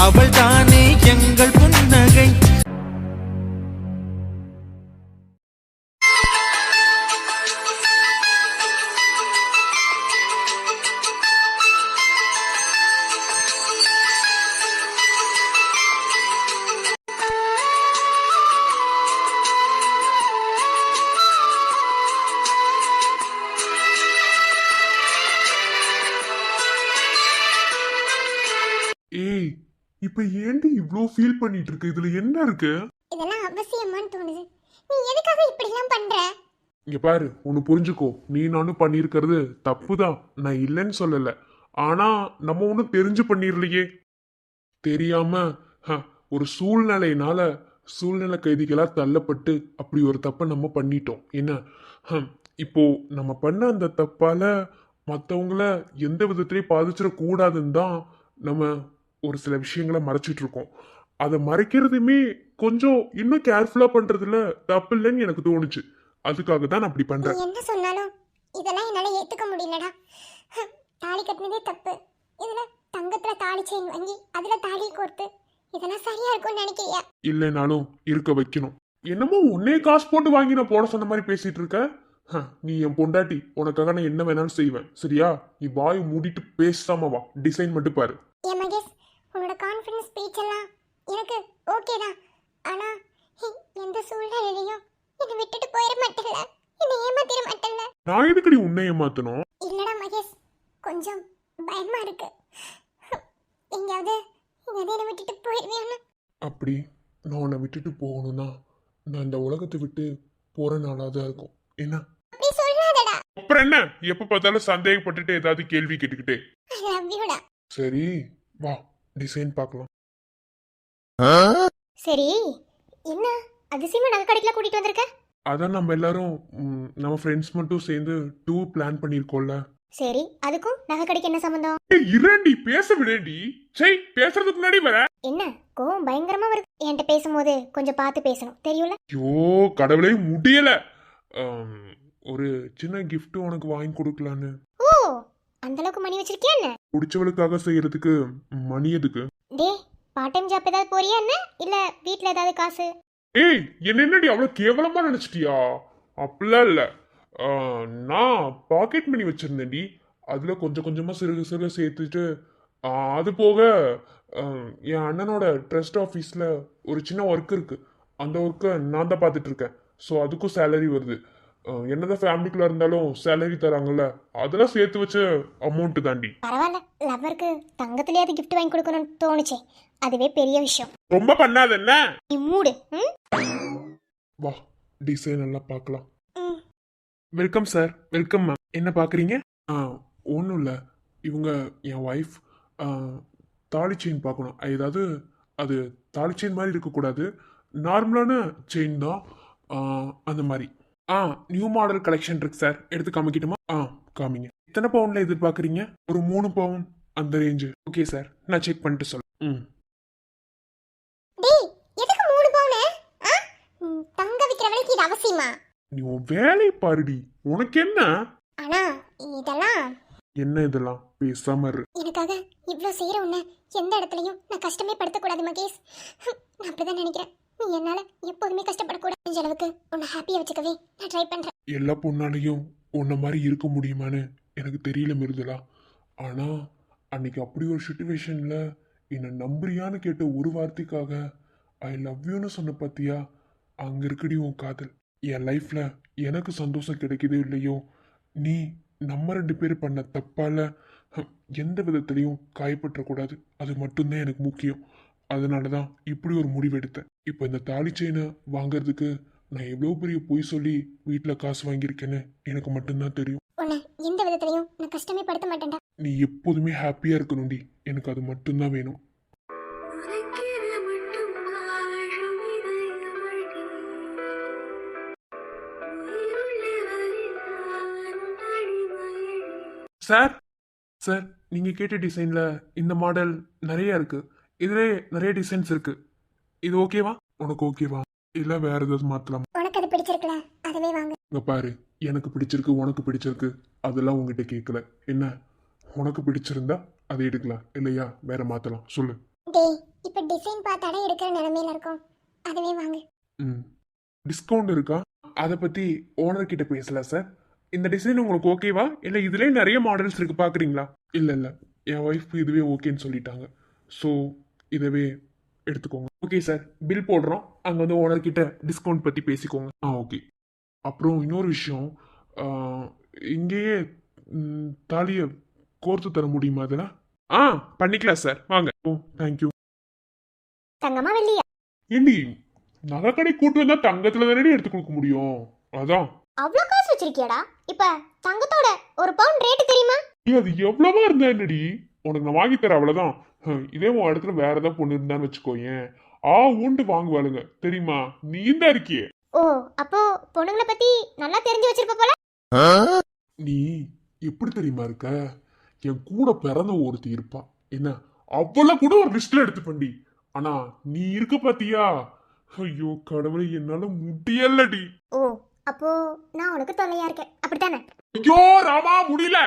அவள் தானே எங்கள் புன்னகை. ஏய், இப்ப ஏன்டி இவ்ளோ ஃபீல் பண்ணிட்டு இருக்க? இதுல என்ன இருக்கு? இதெல்லாம் அவசியமான்னு தோணுது. நீ எதுக்காக இப்படி எல்லாம் பண்ற? இங்க பாரு, ஒன்னு புரிஞ்சுக்கோ. நீ நானும் பண்ணிருக்கிறது தப்புதான், நான் இல்லைன்னு சொல்லல. ஆனா நம்ம ஒன்னும் தெரிஞ்சு பண்ணிரலையே. தெரியாம ஒரு சூழ்நிலையினால சூழ்நிலை கைதிகளா தள்ளப்பட்டு அப்படி ஒரு தப்பை நம்ம பண்ணிட்டோம். என்ன இப்போ நம்ம பண்ண அந்த தப்பால மற்றவங்கள எந்த விதத்திலையும் பாதிச்சிடக்கூடாதுன்னு தான் நம்ம ஒரு சில விஷயங்களை மறைச்சிட்டு இருக்கோம். அதை மறைக்கிறதுமே கொஞ்சம் இன்னும் கேர்ஃபுல்லா பண்றதுல தப்பு இல்லைன்னு எனக்கு தோணுச்சு. அதுக்காக தான் நான் அப்படி பண்றேன். என்ன சொன்னாலும் இதெல்லாம் என்னால ஏத்துக்க முடியலடா. தாலி கட்டினதே தப்பு. இதுல தங்கத்துல தாலி செயின் வாங்கி அதுல தாலி கோர்த்து இதெல்லாம் சரியா இருக்கும்னு நினைக்கிறியா? இல்லைனாலும் இருக்க வைக்கணும். என்னமோ உன்னே காசு போட்டு வாங்கி நான் போட சொன்ன மாதிரி பேசிட்டு இருக்க. நீ என் பொண்டாட்டி, உனக்காக நான் என்ன வேணாலும் செய்வேன். சரியா? நீ வாய் மூடிட்டு பேசாம வா, டிசைன் மட்டும் பாரு. ஏன் மகேஷ், உன்னோட கான்ஃபிடன்ஸ் ஸ்பீச் எல்லாம் எனக்கு ஓகே தான். ஆனா எந்த சூழ்நிலையிலையும் என்னை விட்டுட்டு போயிட மாட்டேல்ல, என்னை ஏமாத்திட மாட்டேல்ல. நான் எதுக்கடி உன்னை ஏமாத்தணும்? இல்லடா மகேஷ், கொஞ்சம் பயமா இருக்கு. எங்கேயாவது என்னை விட்டுட்டு போயிடுவேன்னு. அப்படி நான் உன்னை விட்டுட்டு போகணும்னா நான் இந்த உலகத்தை விட்டு போற நாளாதான் இருக்கும். என்ன அப்படி சொல்லாதடா. அப்புறம் என்ன, எப்ப பார்த்தாலும் சந்தேகப்பட்டுட்டு ஏதாவது கேள்வி கேட்டுக்கிட்டே. ஐ லவ் யூடா. சரி வா, டிசைன் பார்க்கலாம். சரி, என்ன அதிசயமா நகை கடைக்குள்ள கூட்டிட்டு வந்திருக்க? அதான் நம்ம எல்லாரும் நம்ம ஃப்ரெண்ட்ஸ் மட்டும் சேர்ந்து டூர் பிளான் பண்ணியிருக்கோம்ல. சரி, அதுக்கும் நகை கடைக்கு என்ன சம்பந்தம்? இரண்டி பேச விடேண்டி. சரி, பேசுறதுக்கு முன்னாடி வர. என்ன கோவம் பயங்கரமா வருது? என்கிட்ட பேசும்போது கொஞ்சம் பார்த்து பேசணும், தெரியும்ல? ஐயோ கடவுளே, முடியல. ஒரு சின்ன கிஃப்ட் உனக்கு வாங்கி கொடுக்கலான்னு. ஓ, அந்த அளவுக்கு மணி வச்சிருக்கியா என்ன? பிடிச்சவளுக்காக செய்யறதுக்கு மணி எதுக்கு? டேய், பார்ட் டைம் ஜாப் ஏதாவது போறியா என்ன? இல்ல வீட்ல ஏதாவது காசு? ஏய், என்னடி அவ்வளவு கேவலமா நினைச்சிட்டியா? அப்படிலாம் இல்ல. நான் பாக்கெட் மணி வச்சிருந்தேன்டி. அதுல கொஞ்சம் கொஞ்சமா சிறுக சிறுக சேர்த்துட்டு அது போக என் அண்ணனோட ட்ரஸ்ட் ஆஃபீஸில் ஒரு சின்ன ஒர்க் இருக்கு. அந்த ஒர்க்கை நான் தான் பார்த்துட்டு இருக்கேன். ஸோ அதுக்கும் சேலரி வருது. என்னதான் ஃபேமிலிக்குள்ள இருந்தாலும் சேலரி தராங்கல்ல, அதெல்லாம் சேர்த்து வச்ச அமௌண்ட் தாண்டி. பரவாயில்ல, லவ்வருக்கு தங்கத்திலேயாவது கிஃப்ட் வாங்கி கொடுக்கணும்னு தோணுச்சே, அதுவே பெரிய விஷயம். ரொம்ப பண்ணாத என்ன? நீ மூடு. வா, டிசைன் எல்லாம் பார்க்கலாம். Welcome sir. Welcome ma'am. என்ன பார்க்குறீங்க? ஒன்றும் இல்லை, இவங்க என் ஒய்ஃப். தாலி செயின் பார்க்கணும். ஏதாவது அது தாலி செயின் மாதிரி இருக்கக்கூடாது, நார்மலான செயின் தான். அந்த மாதிரி நியூ மாடல் கலெக்ஷன் இருக்கு சார், எடுத்து காமிக்கிட்டுமா? காமிங்க. எத்தனை பவுன்ல எதிர்பார்க்குறீங்க? ஒரு 3 பவுன் அந்த ரேஞ்சு. ஓகே சார், நான் செக் பண்ணிட்டு சொல்றேன். டேய், எதுக்கு 3 பவுன்? தங்க விக்கிற வேலைக்கு இது அவசியமா? நீ உன் வேலை பாருடி, உனக்கு என்ன? ஆனா இதெல்லாம் என்ன இதெல்லாம்? பேசாம இரு. எனக்காக இவ்ளோ செய்யற உன்னை எந்த இடத்துலயும் நான் கஷ்டமே படுத்த கூடாது மகேஷ். நான் அப்படிதான் நினைக்கிறேன். நீ என்னால எப்போதுமே கஷ்டப்படக்கூடாது. இந்த அளவுக்கு உன்னை ஹாப்பியா வச்சுக்கவே நான் ட்ரை பண்றேன். எல்லா பொண்ணாலையும் உன்ன மாதிரி இருக்க முடியுமான்னு எனக்கு தெரியல மிருதுலா. ஆனா அன்னைக்கு அப்படி ஒரு சுச்சுவேஷன்ல என்னை நம்புறியான்னு கேட்ட ஒரு வார்த்தைக்காக ஐ லவ் யூன்னு சொன்ன பாத்தியா? அங்க இருக்கடி உன் காதல். என் லைஃப்ல எனக்கு சந்தோஷம் கிடைக்குதோ இல்லையோ, நீ நம்ம 2 பேரும் பண்ண தப்பால எந்த விதத்திலையும் காயப்பற்றக்கூடாது, அது மட்டும்தான் எனக்கு முக்கியம். அதனாலதான் இப்படி ஒரு முடிவெடுத்தேன். இப்போ இந்த தாலி செயினை வாங்கறதுக்கு நான் எவ்வளோ பெரிய பொய் சொல்லி வீட்டில் காசு வாங்கியிருக்கேன்னு எனக்கு மட்டும்தான் தெரியும். உன்னை எந்த விதத்துலயும் நான் கஷ்டமே படுத்த மாட்டேன்டா. நீ எப்போதுமே ஹாப்பியா இருக்கணும்டி, எனக்கு அது மட்டும்தான் வேணும். சார் சார், நீங்க கேட்ட டிசைன்ல இந்த மாடல் நிறைய இருக்கு. இதுல நிறைய டிசைன்ஸ் இருக்கு. இது ஓகேவா? உனக்கு ஓகேவா? இல்ல வேற ஏதாவது மாத்தலாம்? உனக்கு அது பிடிச்சிருக்கல, அதுவே வாங்க. இங்க பாரு, எனக்கு பிடிச்சிருக்கு, உனக்கு பிடிச்சிருக்கு, அதெல்லாம் உங்ககிட்ட கேட்கல. என்ன, உனக்கு பிடிச்சிருந்தா அதை எடுக்கலாம், இல்லையா வேற மாத்தலாம். சொல்லு. டேய், இப்போ டிசைன் பார்த்தாலே எடுக்கிற நிலைமையில இருக்கோம். அதுவே வாங்க. ம் டிஸ்கவுண்ட் இருக்கா? அதை பற்றி ஓனர் கிட்ட பேசல சார். இந்த டிசைன் உங்களுக்கு ஓகேவா இல்லை இதுலேயே நிறைய மாடல்ஸ் இருக்கு பார்க்குறீங்களா? இல்லை இல்லை, என் ஒய்ஃப்க்கு இதுவே ஓகேன்னு சொல்லிட்டாங்க. ஸோ இதவே எடுத்துக்கோங்க. ஓகே சார், பில் போடுறோம். அங்கே வந்து ஓனர் கிட்ட டிஸ்கவுண்ட் பற்றி பேசிக்கோங்க. ஓகே. அப்புறம் இன்னொரு விஷயம், இங்கேயே தாலியை கோர்த்து தர முடியுமா அதில்? பண்ணிக்கலாம் சார், வாங்க. தேங்க்யூ. தங்கமா வெள்ளியா? ஏண்டி நகை கடை கூட்டு வந்தா தங்கத்துல தானே எடுத்து கொடுக்க முடியும், அதான். அவ்வளோ காசு வச்சிருக்கியாடா? இப்ப தங்கத்தோட ஒரு பவுன் ரேட்டு தெரியுமா? அது எவ்வளவா இருந்தா என்னடி, உனக்கு நான் வாங்கி தரேன் அவ்வளவுதான். இதே உன் இடத்துல வேற ஏதாவது பொண்ணு இருந்தான்னு வச்சுக்கோயேன், ஊண்டு வாங்குவாளுங்க தெரியுமா? நீ தான் இருக்கியே. ஓ, அப்போ பொண்ணுங்களை பத்தி நல்லா தெரிஞ்சு வச்சிருப்ப போல. நீ எப்படி தெரியுமா இருக்க? என் கூட பிறந்த ஒருத்தி இருப்பா, என்ன அவள கூட ஒரு லிஸ்ட்ல எடுத்து பண்ணி. ஆனா நீ இருக்க பாத்தியா? ஐயோ கடவுளை, என்னால முடியலடி. ஓ, அப்போ நான் உனக்கு தொல்லையா இருக்கேன் அப்படித்தானே? ஐயோ ராமா, முடியல.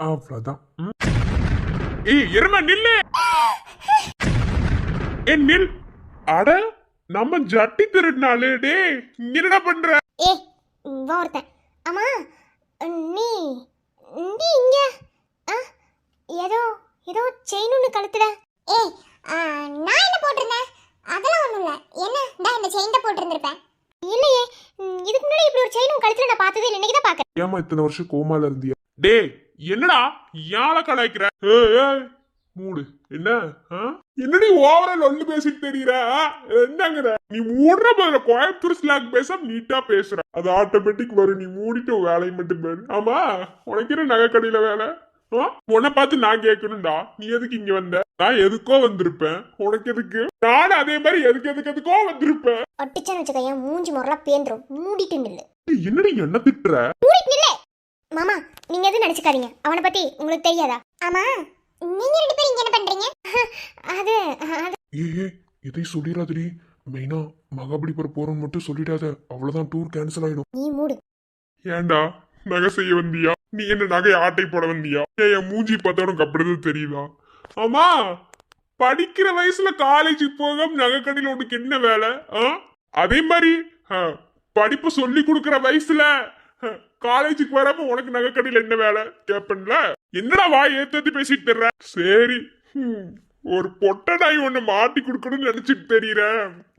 அவ்வளவுதான். எருமை நில்லு. நில். அட நம்ம ஜட்டி திருடினாலே. டே என்னடா பண்ற? ஒருத்தன். ஆமா, நீ நீ இங்க ஏதோ ஏதோ செயின் ஒன்று கழுத்துல. நான் என்ன போட்டிருந்தேன்? அதெல்லாம் ஒண்ணும் இல்ல. என்ன நான் இந்த செயின் தான் போட்டிருந்திருப்பேன். இல்லையே, இதுக்கு முன்னாடி இப்படி ஒரு செயின் கழுத்துல நான் பார்த்ததே இல்லை. இன்னைக்கு தான் பார்க்கறேன். ஏமா இத்தனை வருஷம் கோமால இருந்தியா? டே என்னடா யாழ கலாய்க்கிற? மூடு. என்ன என்னடி ஓவரால் ஒண்ணு பேசிட்டு தெரியற? என்னங்கிற நீ மூடுற பதில கோயம்புத்தூர் ஸ்லாக் பேச நீட்டா பேசுற, அது ஆட்டோமேட்டிக் வரும். நீ மூடிட்டு வேலையை மட்டும் பேரு. ஆமா, உனக்கு என்ன நகை கடையில வேலை? உன்னை பார்த்து நான் கேட்கணும்டா, நீ எதுக்கு இங்க வந்த? நான் எதுக்கோ வந்திருப்பேன், உனக்கு எதுக்கு? நானும் அதே மாதிரி எதுக்கோ வந்திருப்பேன். ஒட்டிச்சான்னு வச்சுக்க, என் மூஞ்சி முறலா பேந்துரும். மூடிட்டு நில்லு. என்னடி என்ன திட்டுற? மூடிட்டு நில்லு. மாமா, நீங்க எதுவும் நினைச்சுக்காதீங்க. அவனை பத்தி உங்களுக்கு தெரியாதா? ஆமா, நீங்க ரெண்டு பேரும் இங்க என்ன பண்றீங்க? அது எதை சொல்லிடாதடி. மெயினா மகாபலிபுரம் போறோம்னு மட்டும் சொல்லிடாத, அவ்வளவுதான், டூர் கேன்சல் ஆயிடும். நீ மூடு. ஏண்டா நகை செய்ய வந்தியா? நீ என்ன நகை ஆட்டை போட வந்தியா? என் மூஞ்சி பார்த்தா உனக்கு அப்படிதான் தெரியுதா? ஆமா, படிக்கிற வயசுல காலேஜுக்கு போக நகை கடையில உனக்கு என்ன வேலை? அதே மாதிரி படிப்பு சொல்லி கொடுக்கற வயசுல காலேஜுக்கு வராம உனக்கு நகை கடையில என்ன வேலை கேப்பன்ல? என்னடா வாய் ஏத்தி பேசிட்டு தர்ற? சரி, ஒரு பொட்டை நாய் ஒண்ணு மாட்டி கொடுக்கணும்னு நினைச்சிட்டு தெரியற,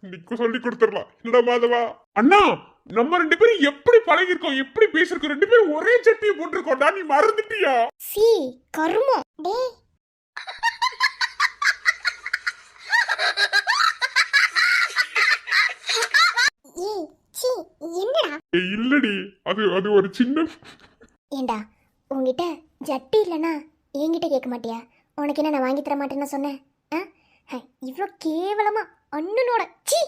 இன்னைக்கு சொல்லி கொடுத்துடலாம். என்னடா மாதவா? அண்ணா, நம்ம ரெண்டு பேரும் எப்படி பழகிருக்கோம், எப்படி பேசிருக்கோம், ரெண்டு பேரும் ஒரே சட்டியை போட்டிருக்கோம்டா, நீ மறந்துட்டியா? சி கருமம். டேய் என்னடா? இல்லடி, அது ஒரு சின்ன. ஏண்டா, உன்கிட்ட ஜட்டி இல்லனா என்கிட்ட கேட்க மாட்டியா? உனக்கு என்ன நான் வாங்கி தர மாட்டேன்னு சொன்னேன்? இவ்வளோ கேவலமா அண்ணனோட சீ.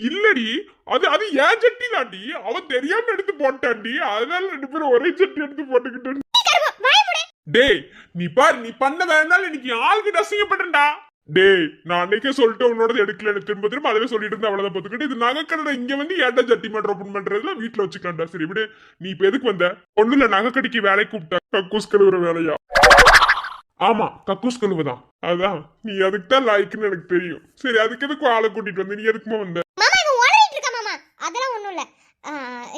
இல்லடி, அது ஏன் ஜட்டி தாண்டி, அவன் தெரியாம எடுத்து போட்டாண்டி, அதனால ரெண்டு பேரும் ஒரே ஜட்டி எடுத்து போட்டுக்கிட்டு. டேய் நீ பாரு, நீ பண்ண வேணாலும் இன்னைக்கு ஆளுக்கு அசிங்கப்பட்டா. டேய் நான் அன்னைக்கே சொல்லிட்டு உன்னோட எடுக்கல, திரும்ப திரும்ப அதவே சொல்லிட்டு இருந்தா அவ்வளவுதான் பார்த்துக்கிட்டு. இது நகைக்கடை இங்க வந்து ஏன்டா ஜட்டி மட்டும் ஓப்பன் பண்றதுல வீட்டுல வச்சுக்கலாம்டா. சரி விடு, நீ இப்ப எதுக்கு வந்த? ஒண்ணுல நகைக்கடைக்கு வேலைக்கு கூப்பிட்டா, கக்கூஸ் கழுவுற வேலையா? ஆமா, கக்கூஸ் கழுவுதான். அதான் நீ அதுக்கு தான் லாய்க்குன்னு எனக்கு தெரியும். சரி, அதுக்கு எதுக்கு ஆளை கூட்டிட்டு வந்து? நீ எதுக்குமா வந்த? மாமா இவன் ஓடிட்டு இருக்க. மாமா அதெல்லாம் ஒண்ணும் இல்ல.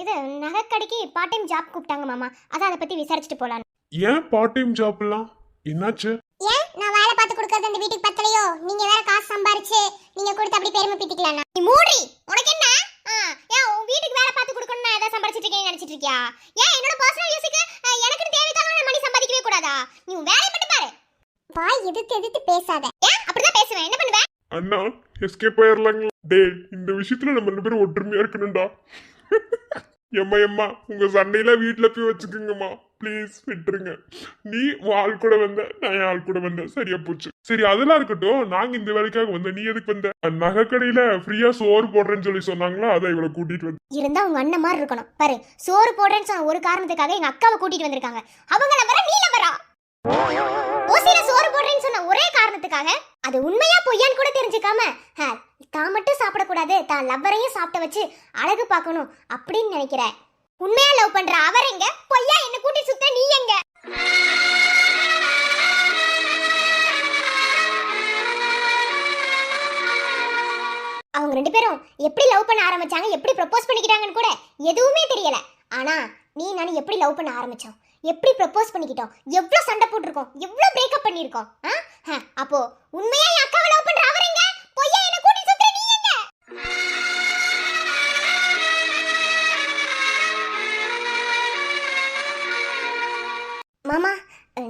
இது நகைக்கடைக்கு பார்ட் டைம் ஜாப் கூப்பிட்டாங்க மாமா, அதான் அதை பத்தி விசாரிச்சுட்டு போலாம். ஏன் பார்ட் டைம் ஜாப்லாம் என்னாச்சு? ஏன் நான் வேலை பார்த்து கொடுக்கறது அந்த வீட்டுக்கு பத்தலையோ? நீங்க வேற காசு சம்பாரிச்சு நீங்க கொடுத்து அப்படி பெருமை பீத்திக்கலாம். நீ மூடி. உனக்கு என்ன? ஏன் உன் வீட்டுக்கு வேலை பார்த்து கொடுக்கணும் நான் ஏதாவது சம்பாரிச்சிட்டு இருக்கேன்னு நினைச்சிட்டு இருக்கியா? ஏன் என்னோட பர்சனல் யூஸ்க்கு எனக்கு தேவைக்காக நான் மணி சம்பாதிக்கவே கூடாதா? நீ உன் வேலையை மட்டும் பாரு. பாய் எதிர்த்து பேசாத. ஏன் அப்படிதான் பேசுவேன்? என்ன பண்ணுவ? அண்ணா எஸ்கேப் ஆயிரலாங்களா? டேய் இந்த விஷயத்துல நம்ம ரெண்டு பேரும் ஒற்றுமையா இருக்கணும்டா. எம்மா எம்மா உங்க சண்டையில வீட்டுல போய் வச்சுக்கோங்கம்மா ப்ளீஸ் விட்டுருங்க. நீ உன் ஆள் கூட வந்த, நான் என் ஆள் கூட வந்தேன், சரியா போச்சு. சரி அதெல்லாம் இருக்கட்டும், நாங்க இந்த வேலைக்காக வந்த, நீ எதுக்கு வந்த? நகை கடையில ஃப்ரீயா சோறு போடுறேன்னு சொல்லி சொன்னாங்களா, அதை இவளை கூட்டிட்டு வந்து. இருந்தா உங்க அண்ணன் மாதிரி இருக்கணும் பாரு. சோறு போடுறேன்னு சொன்ன ஒரு காரணத்துக்காக எங்க அக்காவை கூட்டிட்டு வந்திருக்காங்க. அவங்கள வர நீல வரா. ஓசில சோறு போடுறேன்னு சொன்ன ஒரே காரணத்துக்காக அது உண்மையா பொய்யான்னு கூட தெரிஞ்சுக்காம தான் மட்டும் சாப்பிடக்கூடாது, தான் லவ்வரையும் சாப்பிட வச்சு அழகு பார்க்கணும் அப்படின்னு நினைக்கிற உண்மையா லவ் பண்ற அவர் எங்க, பொய்யா என்ன கூட்டி சுத்த நீ எங்க? அவங்க ரெண்டு பேரும் எப்படி லவ் பண்ண ஆரம்பிச்சாங்க, எப்படி ப்ரப்போஸ் பண்ணிக்கிட்டாங்கன்னு கூட எதுவுமே தெரியல. ஆனா நீ நானும் எப்படி லவ் பண்ண ஆரம்பிச்சோம், எப்படி ப்ரப்போஸ் பண்ணிக்கிட்டோம், எவ்வளவு சண்டை போட்டுருக்கோம், எவ்வளவு பிரேக்கப் பண்ணிருக்கோம். அப்போ உண்மையா என் அக்காவை லவ் பண்ற அவர் எங்க, பொய்யா என்ன கூட்டி சுத்த நீ எங்க? மாமா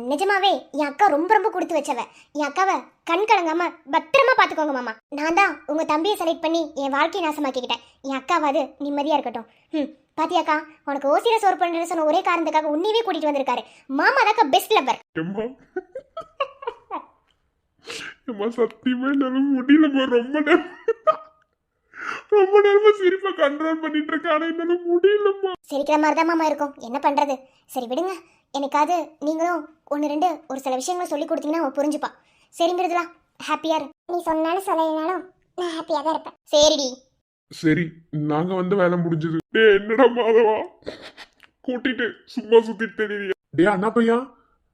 நிஜமாவே என் அக்கா ரொம்ப ரொம்ப கொடுத்து வச்சவ. என் அக்காவை கண் கலங்காம பத்திரமா பாத்துக்கோங்க மாமா. நான் தான் உங்க தம்பியை செலக்ட் பண்ணி என் வாழ்க்கையை நாசமாக்கிக்கிட்டேன். என் அக்காவாது நிம்மதியா இருக்கட்டும். பாத்தியாக்கா, உனக்கு ஓசில சோறு பண்ணுறது சொன்ன ஒரே காரணத்துக்காக உன்னையவே கூட்டிட்டு வந்திருக்காரு மாமா. அதாக்கா பெஸ்ட் லவர். சத்தியமா என்னால முடியலம்மா. ரொம்ப நேரமா சிரிப்பை கண்ட்ரோல் பண்ணிட்டு இருக்கானே, என்னால முடியலம்மா. சிரிக்கிற மாதிரி தான் மாமா இருக்கும், என்ன பண்றது. சரி விடுங்க, எனக்காவது நீங்களும் ஒன்று ரெண்டு ஒரு சில விஷயங்களை சொல்லி கொடுத்தீங்கன்னா அவன் புரிஞ்சுப்பான். சரிங்கிறதுல ஹாப்பியா இரு. நீ சொன்னாலும் சொல்லலைனாலும் நான் ஹாப்பியா தான் இருப்பேன். சரிடி. சரி நாங்க வந்து வேலை முடிஞ்சது. டே என்னடா மாதவா கூட்டிட்டு சும்மா சுத்திட்டு தெரியல. டே அண்ணா பையா,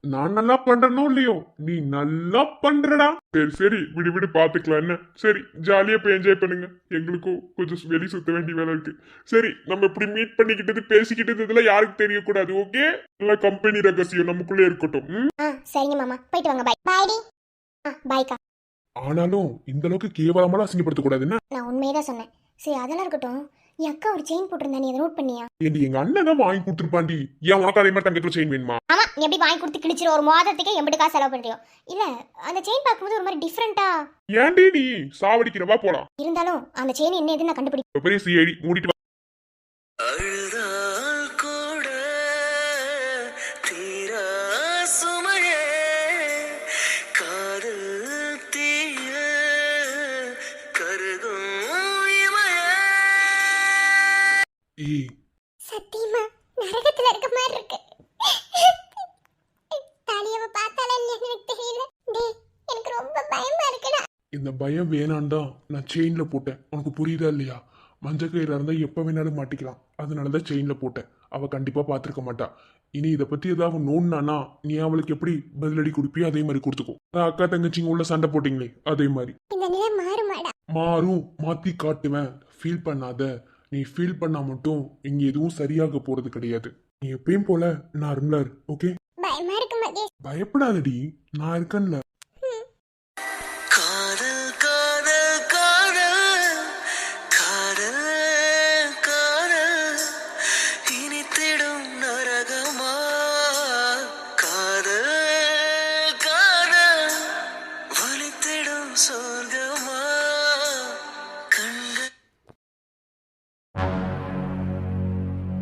நான் நல்லா பண்றனோ இல்லையோ, நீ நல்லா பண்றடா. சரி சரி விடு விடு பாத்துக்கலாம் என்ன. சரி ஜாலியா போய் என்ஜாய் பண்ணுங்க, எங்களுக்கும் கொஞ்சம் வெளி சுத்த வேண்டிய வேலை இருக்கு. சரி நம்ம இப்படி மீட் பண்ணிக்கிட்டது பேசிக்கிட்டது இதெல்லாம் யாருக்கு தெரியக்கூடாது, ஓகே? நல்லா கம்பெனி ரகசியம் நமக்குள்ளே இருக்கட்டும். சரிங்க மாமா, போயிட்டு வாங்க. பாய். பாய்டி. பாய்க்கா. ஆனாலும் இந்த அளவுக்கு கேவலமா அசிங்கப்படுத்த கூடாதுன்னா. நான் உண்மையை தான் சொன்னேன். சரி அதெல்லாம் இருக்கட்டும், என் அக்கா ஒரு செயின் போட்டிருந்தா, நீ அதை நோட் பண்ணியா? ஏண்டி எங்க அண்ணன் தான் வாங்கி கொடுத்துருப்பாண்டி, ஏன் உனக்கு அதே மாதிரி தங்கத்துல செயின் வேணுமா? ஆமா, நீ எப்படி வாங்கி கொடுத்து கிழிச்சிரு, ஒரு மாதத்துக்கு 80 காசு செலவு பண்றியோ? இல்ல அந்த செயின் பார்க்கும்போது ஒரு மாதிரி டிஃப்ரெண்டா. ஏன்டி நீ சாவடிக்கிறவா போலாம். இருந்தாலும் அந்த செயின் என்ன எதுன்னு நான் கண்டுபிடிப்பேன். பெரிய சிஐடி மூடிட்டு வா. அழுதால் கூட தீரா சுமையே காதல் தீய கருகும் இமையே. ஏய் சத்தியமா நரகத்துல இருக்க மாதிரி இருக்கு. தாலியவ பார்த்தாலே இல்லைன்னு எனக்கு தெரியல. டேய் எனக்கு ரொம்ப பயமா இருக்குடா. இந்த பயம் வேணாண்டா நான் செயின்ல போட்டேன், உனக்கு புரியுதா இல்லையா? மஞ்சள் கயிறா இருந்தா எப்ப வேணாலும் மாட்டிக்கலாம், அதனாலதான் செயின்ல போட்டேன். அவ கண்டிப்பா பாத்துருக்க மாட்டா. இனி இதை பத்தி ஏதாவது நோண்டானா நீ அவளுக்கு எப்படி பதிலடி கொடுப்பியோ அதே மாதிரி கொடுத்துக்கோ. அக்கா தங்கச்சிங்க உள்ள சண்டை போட்டீங்களே அதே மாதிரி. இந்த நிலை மாறுமாடா? மாறும், மாத்தி காட்டுவேன். ஃபீல் பண்ணாத. நீ ஃபீல் பண்ணா மட்டும் இங்க எதுவும் சரியாக போறது கிடையாது. நீ எப்பயும் போல நார்மலா இரு, ஓகே? பயமா இருக்கு மகேஷ். பயப்படாதடி, நான் இருக்கேன்ல. காதல் காதல் காதல் காதல் காதல் இனித்திடும் நரகமா. காதல் காதல் வலித்திடும் சொர்க்கமா. கண்கள்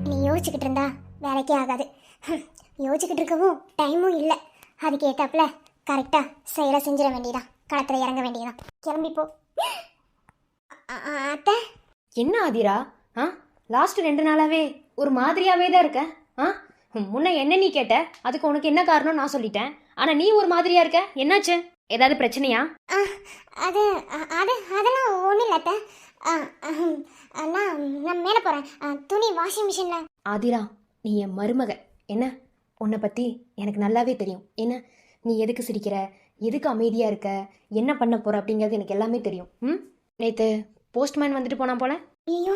நீ யோசிச்சுக்கிட்டு இருந்தா வேலைக்கே ஆகாது. யோசிச்சுக்கிட்டு இருக்கவும் டைமும் இல்லை. அதுக்கு ஏத்தாப்புல கரெக்டா செயலை செஞ்சிட வேண்டியதான், களத்துல இறங்க வேண்டியதான். கிளம்பிப்போ. அத்தை. என்ன ஆதிரா? லாஸ்ட் 2 நாளாவே ஒரு மாதிரியாவே தான் இருக்க. முன்ன என்ன நீ கேட்ட, அதுக்கு உனக்கு என்ன காரணம் நான் சொல்லிட்டேன். ஆனா நீ ஒரு மாதிரியா இருக்க, என்னாச்சு? ஏதாவது பிரச்சனையா? அது அது அதெல்லாம் ஒன்றும் இல்லை அத்தை. நான் மேலே போகிறேன், துணி வாஷிங் மிஷினில். ஆதிரா, நீ என் மருமக. என்ன, உன்னை பற்றி எனக்கு நல்லாவே தெரியும். என்ன, நீ எதுக்கு சிரிக்கிற, எதுக்கு அமைதியாக இருக்க, என்ன பண்ண போகிற அப்படிங்கிறது எனக்கு எல்லாமே தெரியும். நேற்று போஸ்ட்மேன் வந்துட்டு போனா போல. ஐயோ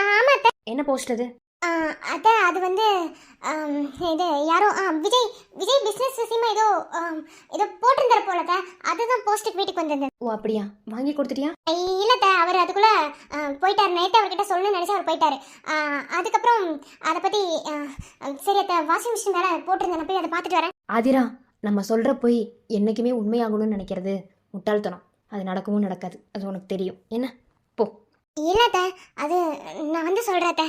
ஆமாம் அத்தை. என்ன போஸ்ட் அது? அத்தை அது வந்து இது யாரோ விஜய் விஜய் பிஸ்னஸ் விஷயமா ஏதோ ஏதோ போட்டிருந்தாரு போலத்த, அதுதான் போஸ்ட்டுக்கு வீட்டுக்கு வந்திருந்தேன். ஓ அப்படியா, வாங்கி கொடுத்துட்டியா? இல்லத்த, அவர் அதுக்குள்ள போயிட்டாரு. நைட்டு அவர்கிட்ட சொல்லணும்னு நினைச்சு அவர் போயிட்டாரு. அதுக்கப்புறம் அதை பத்தி சரி அத்தை, வாஷிங் மிஷின் வேற போட்டிருந்தேன், போய் அதை பார்த்துட்டு வரேன். ஆதிரா, நம்ம சொல்கிற போய் என்றைக்குமே உண்மையாகணும்னு நினைக்கிறது முட்டாள்தனம். அது நடக்கவும் நடக்காது, அது உனக்கு தெரியும். என்ன, போ. இல்லத்த, அது நான் வந்து சொல்கிறேன் அத்தை.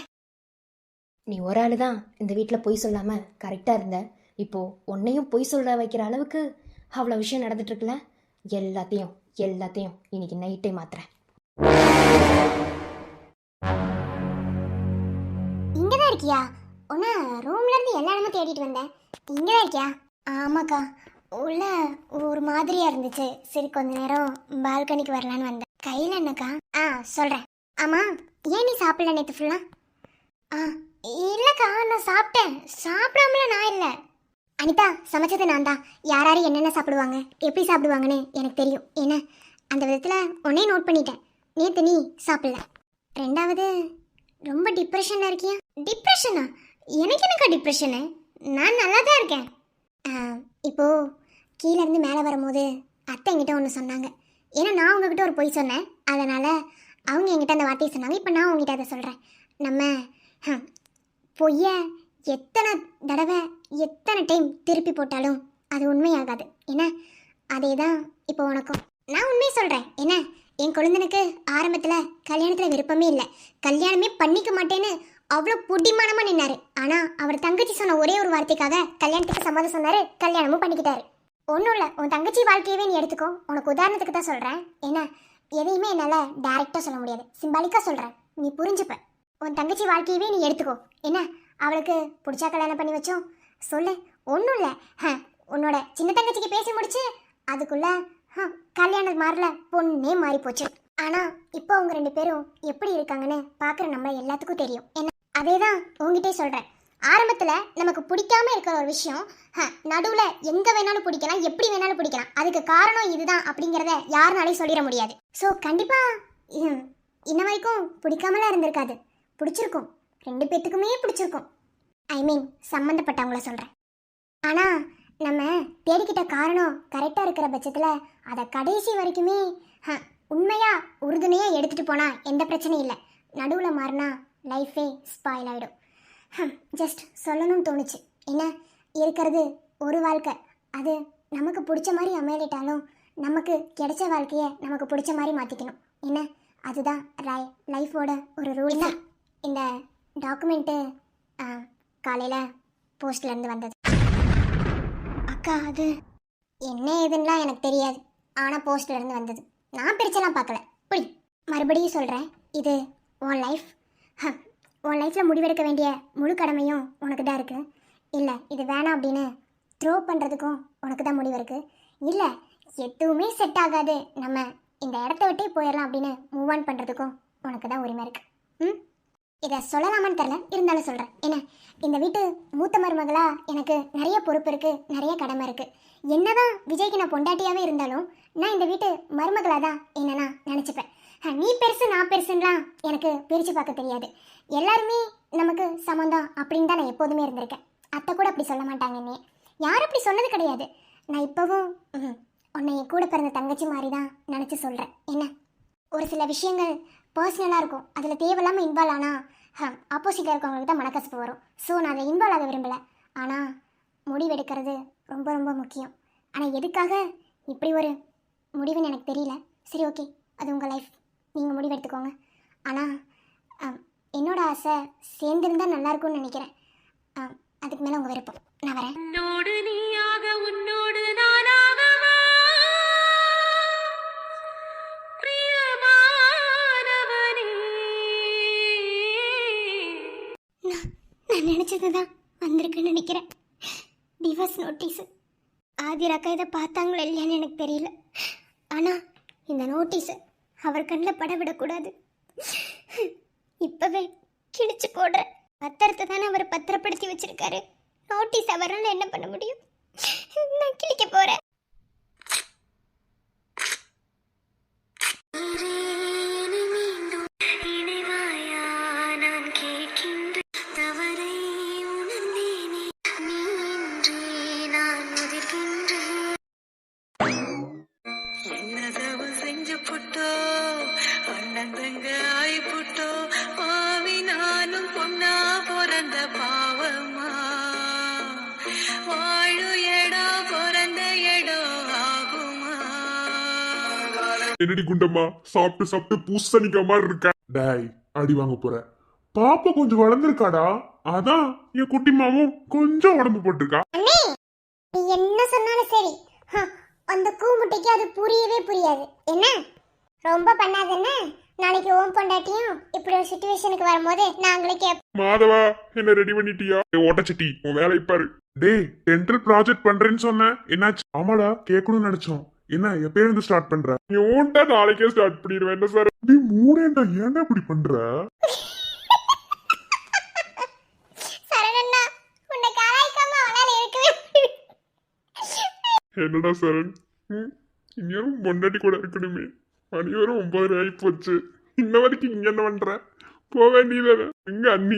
நீ ஒரு ஆள் தான் இந்த வீட்டில் பொய் சொல்லாமல் கரெக்டாக இருந்த. இப்போது உன்னையும் பொய் சொல்ல வைக்கிற அளவுக்கு அவ்வளோ விஷயம் நடந்துட்டுருக்குல்ல. எல்லாத்தையும் இன்னைக்கு நைட்டே மாத்துறேன். இங்கதான் இருக்கியா? உன்ன ரூம்ல இருந்து எல்லா இடமும் தேடிட்டு வந்தேன். இங்கதான் இருக்கியா? ஆமாக்கா, உள்ள ஒரு மாதிரியா இருந்துச்சு. சரி கொஞ்ச நேரம் பால்கனிக்கு வரலான்னு வந்தேன். கையில என்னக்கா? சொல்றேன். ஆமா, ஏன் நீ சாப்பிடல நேத்து ஃபுல்லா? இல்லக்கா, நான் சாப்பிட்டேன். சாப்பிடாமல நான் இல்ல. அனிதா, சமைச்சது நான் தான். யார் யார் என்னென்ன சாப்பிடுவாங்க, எப்படி சாப்பிடுவாங்கன்னு எனக்கு தெரியும். ஏன்னா அந்த விதத்தில் உன்னே நோட் பண்ணிட்டேன். நேற்று நீ சாப்பிடல. ரெண்டாவது, ரொம்ப டிப்ரெஷனாக இருக்கியா? டிப்ரெஷனா? எனக்கு என்னக்கா டிப்ரெஷனு? நான் நல்லா தான் இருக்கேன். இப்போது கீழேருந்து மேலே வரும்போது அத்தை என்கிட்ட ஒன்று சொன்னாங்க. ஏன்னா நான் உங்ககிட்ட ஒரு பொய் சொன்னேன், அதனால் அவங்க என்கிட்ட அந்த வார்த்தையை சொன்னாங்க. இப்போ நான் உங்ககிட்ட அதை சொல்கிறேன். நம்ம பொய்யை எத்தனை தடவை எத்தனை டைம் திருப்பி போட்டாலும் அது உண்மையாகாது. என்ன, அதே தான் இப்போ உனக்கும். நான் உண்மையை சொல்கிறேன். என்ன, என் குழந்தனுக்கு ஆரம்பத்தில் கல்யாணத்தில் விருப்பமே இல்லை, கல்யாணமே பண்ணிக்க மாட்டேன்னு அவ்வளோ புடிமானமாக நின்னார். ஆனால் அவர் தங்கச்சி சொன்ன ஒரே ஒரு வார்த்தைக்காக கல்யாணத்துக்கு சம்மதம் சொன்னார், கல்யாணமும் பண்ணிக்கிட்டாரு. ஒன்றும் இல்லை, உன் தங்கச்சி வாழ்க்கையவே நீ எடுத்துக்கோ. உனக்கு உதாரணத்துக்கு தான் சொல்கிறேன். என்ன, எதையுமே என்னால் டைரெக்டாக சொல்ல முடியாது, சிம்பாலிக்காக சொல்கிறேன், நீ புரிஞ்சுப்ப. உன் தங்கச்சி வாழ்க்கையவே நீ எடுத்துக்கோ. என்ன, அவளுக்கு பிடிச்சா கல்யாணம் பண்ணி வச்சோம் சொல்லு. ஒன்றும் இல்லை, உன்னோட சின்ன தங்கச்சிக்கு பேசி முடிச்சு அதுக்குள்ள கல்யாணம் மாறல, பொண்ணே மாறி போச்சு. ஆனால் இப்போ அவங்க 2 பேரும் எப்படி இருக்காங்கன்னு பார்க்குற நம்ம எல்லாத்துக்கும் தெரியும். என்ன, அதே தான் உங்ககிட்டே சொல்கிறேன். ஆரம்பத்தில் நமக்கு பிடிக்காம இருக்கிற ஒரு விஷயம் நடுவில் எங்கே வேணாலும் பிடிக்கலாம், எப்படி வேணாலும் பிடிக்கலாம். அதுக்கு காரணம் இதுதான் அப்படிங்கிறத யாருனாலையும் சொல்லிட முடியாது. ஸோ கண்டிப்பாக இன்ன வரைக்கும் பிடிக்காமலாம் இருந்திருக்காது, பிடிச்சிருக்கும். 2 பேத்துக்குமே பிடிச்சிருக்கும். ஐ மீன் சம்மந்தப்பட்டவங்கள சொல்கிறேன். ஆனால் நம்ம தேடிக்கிட்ட காரணம் கரெக்டாக இருக்கிற பட்சத்தில் அதை கடைசி வரைக்குமே உண்மையாக உறுதுணையாக எடுத்துகிட்டு போனால் எந்த பிரச்சனையும் இல்லை. நடுவில் மாறினா லைஃபே ஸ்பாயில் ஆகிடும். ஜஸ்ட் சொல்லணும்னு தோணுச்சு. என்ன, இருக்கிறது ஒரு வாழ்க்கை, அது நமக்கு பிடிச்ச மாதிரி அமையலிட்டாலும் நமக்கு கிடைச்ச வாழ்க்கையை நமக்கு பிடிச்ச மாதிரி மாற்றிக்கணும். என்ன, அதுதான் லைஃபோட ஒரு ரூல் தான். இந்த டாக்குமெண்ட்டு காலையில் போஸ்ட்லேருந்து வந்தது. அக்கா, அது என்ன ஏதுன்னெலாம் எனக்கு தெரியாது, ஆனால் போஸ்ட்லேருந்து வந்தது. நான் பிரிச்செல்லாம் பார்க்கல. புடி, மறுபடியும் சொல்கிறேன், இது உன் லைஃப். உன் லைஃப்பில் முடிவெடுக்க வேண்டிய முழு கடமையும் உனக்கு தான் இருக்குது. இல்லை இது வேணாம் அப்படின்னு த்ரோ பண்ணுறதுக்கும் உனக்கு தான் முடிவு இருக்குது. இல்லை எதுவுமே செட் ஆகாது, நம்ம இந்த இடத்த விட்டே போயிடலாம் அப்படின்னு மூவ் ஆன் பண்ணுறதுக்கும் உனக்கு தான் உரிமை இருக்குது. இதை சொல்லலாமான்னு தெரில, இருந்தாலும் சொல்கிறேன். என்ன, இந்த வீட்டு மூத்த மருமகளாக எனக்கு நிறைய பொறுப்பு இருக்குது, நிறைய கடமை இருக்குது. என்னதான் விஜய்க்கு நான் பொண்டாட்டியாகவே இருந்தாலும் நான் இந்த வீட்டு மருமகளாக தான் என்ன நான் நினச்சிப்பேன். நீ பெருசு நான் பெருசுலாம் எனக்கு பிரித்து பார்க்க தெரியாது. எல்லாருமே நமக்கு சம்மந்தம் அப்படின்னு தான் நான் எப்போதுமே இருந்திருக்கேன். அத்தை கூட அப்படி சொல்ல மாட்டாங்க, என்னையே யாரும் அப்படி சொன்னது கிடையாது. நான் இப்போவும் உன்னை என் கூட பிறந்த தங்கச்சி மாதிரி தான் நினச்சி சொல்கிறேன். என்ன, ஒரு சில விஷயங்கள் பர்சனலாக இருக்கும், அதில் தேவையில்லாமல் இன்வால்வ் ஆனால் ஆப்போசிட்டில் இருக்கவங்களுக்கு தான் மனக்கசப்பு வரும். ஸோ நான் அதை இன்வால்வ் ஆக விரும்பலை. ஆனால் முடிவெடுக்கிறது ரொம்ப ரொம்ப முக்கியம். ஆனால் எதுக்காக இப்படி ஒரு முடிவுன்னு எனக்கு தெரியல. சரி, ஓகே, அது உங்கள் லைஃப், நீங்கள் முடிவெடுத்துக்கோங்க. ஆனால் என்னோட ஆசை சேர்ந்துருந்தால் நல்லாயிருக்கும்னு நினைக்கிறேன். அதுக்கு மேலே உங்கள் விருப்பம். நான் வரேன். உன்னோடு நீயாக உன்னோடு நானாகவா பிரியமானவனே. நான் நினச்சது தான் வந்திருக்குன்னு நினைக்கிறேன். Divorce notice. ஆதிராக்கா இதை பார்த்தாங்களோ இல்லையான்னு எனக்கு தெரியல. ஆனால் இந்த நோட்டீஸை அவர் கண்ணில் பட விடக்கூடாது. இப்போவே கிழிச்சு போடுறேன். பத்திரத்தை தானே அவர் பத்திரப்படுத்தி வச்சிருக்காரு. நோட்டீஸ் அவரால் என்ன பண்ண முடியும்? நான் கிழிக்க போகிறேன். என்னடி குண்டம்மா, சாப்பிட்டு பூசணிக்க மாதிரி இருக்க. டேய், அடி வாங்க போற. பாப்பா கொஞ்சம் வளர்ந்துருக்காடா. அதான் என் குட்டிமாவும் கொஞ்சம் உடம்பு போட்டிருக்கா. அண்ணே நீ என்ன சொன்னாலும் சரி அந்த கூமுட்டைக்கு அது புரியவே புரியாது. என்ன ரொம்ப பண்ணாதண்ணே, நாளைக்கு ஓம் பொண்டாட்டியும் இப்படி ஒரு சுச்சுவேஷனுக்கு வரும்போது நாங்களே கேட்போம். மாதவா என்ன ரெடி பண்ணிட்டியா? ஓட்டச்சட்டி உன் வேலை பாரு. டேய் டென்டல் ப்ராஜெக்ட் பண்றேன்னு சொன்ன என்னாச்சு? ஆமாடா கேட்கணும்னு நினைச்சோம். என்ன எப்ப இருந்து ஸ்டார்ட் பண்ற? நீ ஓன்டா நாளைக்கே ஸ்டார்ட் பண்ணிடுவேன். என்ன சார் நீ மூணேண்டா ஏன்டா இப்படி பண்ற? சரணண்ணா உன்னை கலாய்க்காம அவனால இருக்கவே என்னடா சரண், இன்னும் பொண்டாட்டி கூட இருக்கணுமே. மணி வரும் 9 ஆகி போச்சு. இன்ன வரைக்கும் இங்க என்ன பண்ற? போக வேண்டியதானே. எங்க அண்ணி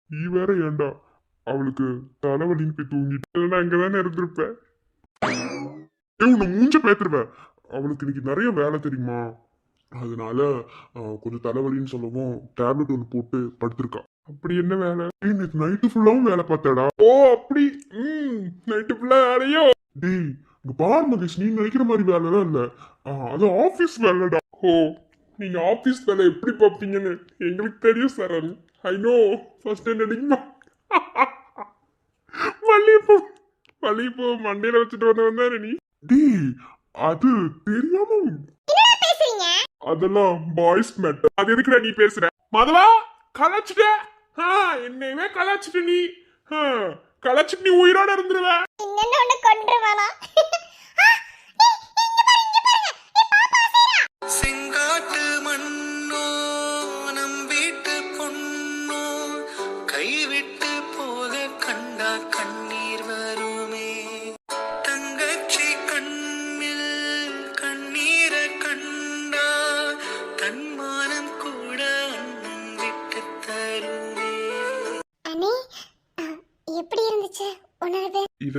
நீ வேற ஏன்டா அவளுக்கு தலைவலின்னு போய் தூங்கிட்டு அங்கதானே இருந்திருப்ப. உன்னை மூஞ்ச பேத்துருவேன். அவளுக்கு இன்னைக்கு நிறைய வேலை தெரியுமா, அதனால கொஞ்சம் தலைவலின்னு சொல்லவும் டேப்லெட் ஒன்று போட்டு படுத்திருக்கா. அப்படி என்ன வேலை? நேற்று நைட்டு ஃபுல்லாவும் வேலை பார்த்தாடா. ஓ அப்படி நைட்டு ஃபுல்லா வேலையோ? டேய் இங்க பாரு மகேஷ், நீ நினைக்கிற மாதிரி வேலைலாம் இல்ல, அது ஆபீஸ் வேலைடா. ஓ நீங்க ஆபீஸ் வேலை எப்படி பார்ப்பீங்கன்னு எங்களுக்கு தெரியும் சரண். ஐ நோ ஃபர்ஸ்ட் என்னடிங்கம்மா மல்லிகைப்பூ மண்டையில வச்சுட்டு வந்தவன் நீ. டேய் அது தெரியாம பேசுறீங்க. அதெல்லாம் பாய்ஸ் மேட்டர். அது எதுக்குடா நீ பேசுற? மதவா கலாச்சிட்ட, என்னையவே கலாச்சிட்ட நீ. கலாச்சிட்டு நீ உயிரோட இருந்துருவ. இன்னொன்னு ஒண்ணு கொன்றுவானா? செங்காட்டு மண்ணோ நம் வீட்டு பொண்ணோ கைவிட்டு போக கண்டா கண்ணீர் வருமே. தங்கச்சி கண்ணில் கண்ணீரை கண்டா தன்மானம் கூட அண்ணன் விட்டு தருமே. அண்ணே எப்படி இருந்துச்சு உணர்வு? இத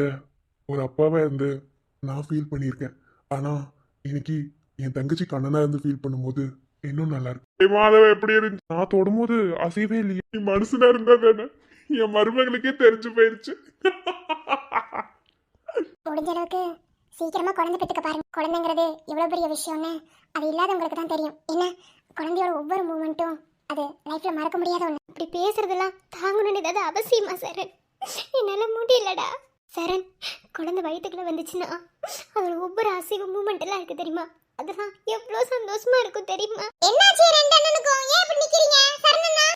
ஒரு அப்பாவா இருந்து நான் ஃபீல் பண்ணியிருக்கேன். ஆனா இன்னைக்கு என் தங்கச்சி கண்ணனா இருந்து ஃபீல் பண்ணும்போது இன்னும் நல்லா இருக்கு. மாதவ எப்படி இருந்துச்சு? நான் தொடும்போது அசையவே இல்லையே. நீ மனுஷனா இருந்தா தானே என் மருமகளுக்கே தெரிஞ்சு போயிருச்சு. முடிஞ்ச அளவுக்கு சீக்கிரமா குழந்தை பெற்றுக்க பாருங்க. குழந்தைங்கிறது எவ்வளவு பெரிய விஷயம்னு அது இல்லாதவங்களுக்கு தான் தெரியும். என்ன குழந்தையோட ஒவ்வொரு மூமெண்ட்டும் அது லைஃப்ல மறக்க முடியாத ஒண்ணு. இப்படி பேசுறதெல்லாம் தாங்கணும்னு ஏதாவது அவசியமா சரண்? என்னால முடியலடா சரண். குழந்தை வயிற்றுக்குள்ள வந்துச்சுன்னா அதோட ஒவ்வொரு அசைவு மூமெண்ட் எல்லாம் இருக்கு தெரியுமா, அதெல்லாம் எவ்வளவு சந்தோஷமா இருக்கும் தெரியுமா? என்னாச்சு ரெண்டு அண்ணனுக்கும்? ஏன் இப்படி நிக்கிறீங்க சரணண்ணா?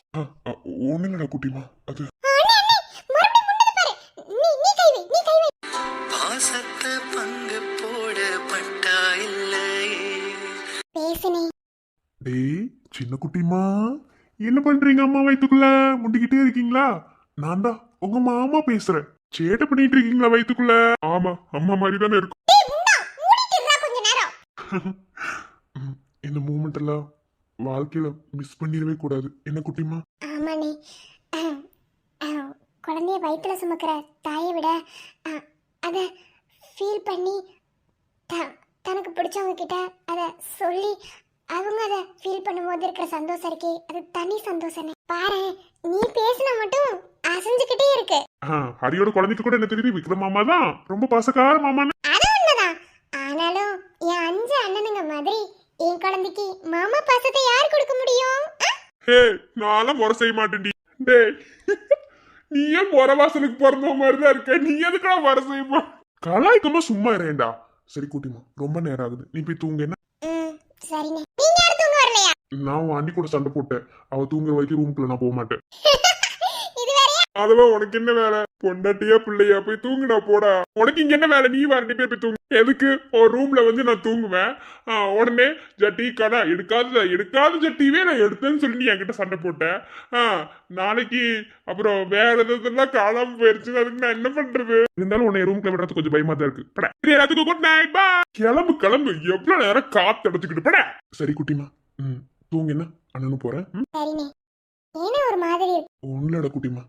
ஒண்ணுங்கடா குட்டிமா, அது பாசத்தை பங்கு போட பட்டா இல்லையே. டேய் சின்ன குட்டிமா என்ன பண்றீங்க? அம்மா வயித்துக்குள்ள முண்டிக்கிட்டே இருக்கீங்களா? நான் தான் உங்க மாமா பேசுறேன். சேட்டை பண்ணிட்டு இருக்கீங்களா வயித்துக்குள்ள? ஆமா அம்மா மாதிரி தானே இருக்கும். இந்த மூமெண்ட் எல்லாம் வாழ்க்கையில மிஸ் பண்ணிடவே கூடாது. என்ன குட்டிமா? ஆமாண்ணே, குழந்தைய வயிற்றுல சுமக்கிற தாயை விட அதை ஃபீல் பண்ணி தனக்கு பிடிச்சவங்க கிட்ட அதை சொல்லி அவங்க அதை ஃபீல் பண்ணும்போது இருக்கிற சந்தோஷம் இருக்கே, அது தனி சந்தோஷமே. பாரு நீ பேசினா மட்டும் அசைஞ்சுக்கிட்டே இருக்கு. ஹரியோட குழந்தைக்கு கூட என்ன தெரியுது, விக்ரம் மாமா தான் ரொம்ப பாசக்கார மாமான்னு. அது உண்மைதான். ஆனாலும் என் 5 அண்ணனுங்க மாதிரி என் குழந்தைக்கு மாமா பாசத்தை யார் கொடுக்க முடியும்? ஹே நானும் முறை செய்ய மாட்டேன்டி. டேய் நீ ஏன் முறை வாசலுக்கு பிறந்த மாதிரி தான் இருக்க, நீ எதுக்கா முறை செய்யுமா? கலாய்க்கமா சும்மா இருடா. சரி குட்டிமா ரொம்ப நேரம் ஆகுது, நீ போய் தூங்க. என்ன சரிண்ணே, நீங்க யாரும் தூங்க வரலையா? நான் உன் அண்ணி கூட சண்டை போட்டேன். அவ தூங்குற வரைக்கும் ரூம்குள்ள நான் போக மாட்டேன். இது வேறயா? அதெல்லாம் உனக்கு என்ன வேலை? பொண்டாட்டியா பிள்ளையா போய் தூங்குடா போடா. உனக்கு இங்க என்ன வேலை? நீ வா 2 பேர் போய் தூங்கு. எதுக்கு ஒரு ரூம்ல வந்து நான் தூங்குவேன், உடனே ஜட்டி கடா எடுக்காத ஜட்டிவே நான் எடுத்தேன்னு சொல்லி நீ என்கிட்ட சண்டை போட்டேன். நாளைக்கு அப்புறம் வேற எதெல்லாம் காணாம போயிருச்சு, அதுக்கு நான் என்ன பண்றது? இருந்தாலும் உன்னை ரூம்ல விடுறது கொஞ்சம் பயமா தான் இருக்கு. எல்லாத்துக்கும் குட் நைட் பா. கிளம்பு எவ்வளவு நேரம் காத்து அடைச்சுக்கிட்டு பட. சரி குட்டிமா தூங்கு. என்ன அண்ணனும் போறேன். சரிண்ணே, ஏன்னா ஒரு மாதிரி இருக்கு. ஒன்னுலடா குட்டிமா.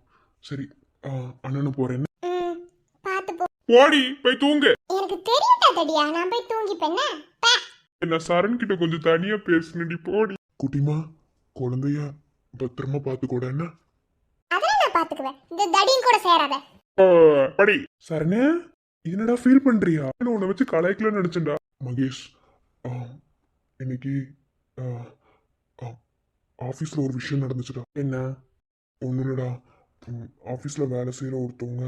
சரி அண்ணனும் போறேன். பாத்து போ. போடி போய் தூங்கு. எனக்கு தெரியும்டா தடியா, நான் போய் தூங்கிப்பேன். என்ன சரண் கிட்ட கொஞ்சம் தனியா பேசுனடி. போடி குட்டிமா, குழந்தைய பத்திரமா பாத்துக்கூட. என்ன அதெல்லாம் நான் பாத்துக்குவேன், இந்த தடியும் கூட சேராத. படி. சரணே என்னடா ஃபீல் பண்றியா? உன்னை வச்சு கலாய்க்கலன்னு நினைச்சேன்டா. மகேஷ் இன்னைக்கு ஆபீஸ்ல ஒரு விஷயம் நடந்துச்சுடா. என்ன? ஒண்ணுலடா, ஆஃபீஸில் வேலை செய்கிற ஒருத்தவங்க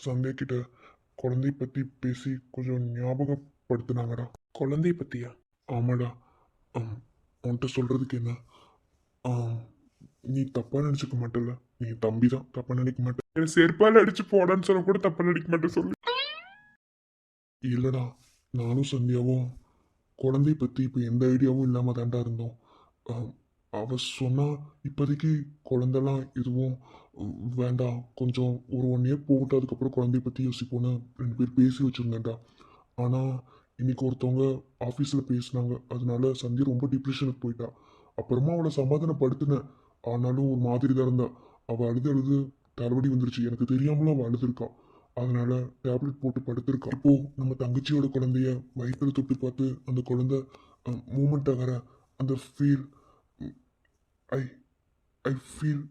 சந்தியா கிட்ட குழந்தைய பற்றி பேசி கொஞ்சம் ஞாபகப்படுத்தினாங்கடா. குழந்தைய பற்றியா? ஆமாடா. உன்கிட்ட சொல்கிறதுக்கு என்ன, நீ தப்பாக நினச்சிக்க மாட்டல. நீ தம்பி தான், தப்பாக நினைக்க மாட்டேன். என் செருப்பால் அடிச்சு போடான்னு சொல்ல கூட தப்பாக நினைக்க மாட்டேன் சொல்லு. இல்லைடா, நானும் சந்தியாவும் குழந்தைய பற்றி இப்போ எந்த ஐடியாவும் இல்லாமல் தாண்டா இருந்தோம். அவ சொன்னா இப்போதைக்கு குழந்தெல்லாம் எதுவும் வேண்டாம், கொஞ்சம் ஒரு 1 இயர் போகட்டும், அதுக்கப்புறம் குழந்தைய பற்றி யோசிப்போன்னு 2 பேர் பேசி வச்சுருந்தேன்டா. ஆனால் இன்னைக்கு ஒருத்தவங்க ஆஃபீஸில் பேசினாங்க, அதனால சந்தியா ரொம்ப டிப்ரெஷனுக்கு போயிட்டா. அப்புறமா அவளை சமாதானப்படுத்தினேன், ஆனாலும் ஒரு மாதிரி தான் இருந்தா. அவள் அழுது தலைவலி வந்துருச்சு, எனக்கு தெரியாமலும் அவள் அழுதுருக்கா. அதனால டேப்லெட் போட்டு படுத்திருக்கா. இப்போ நம்ம தங்கச்சியோட குழந்தைய வயிற்றுல தொட்டு பார்த்து அந்த குழந்தை மூமெண்ட் ஆகிற அந்த ஃபீல், ஐ ஐ ஃபீல்,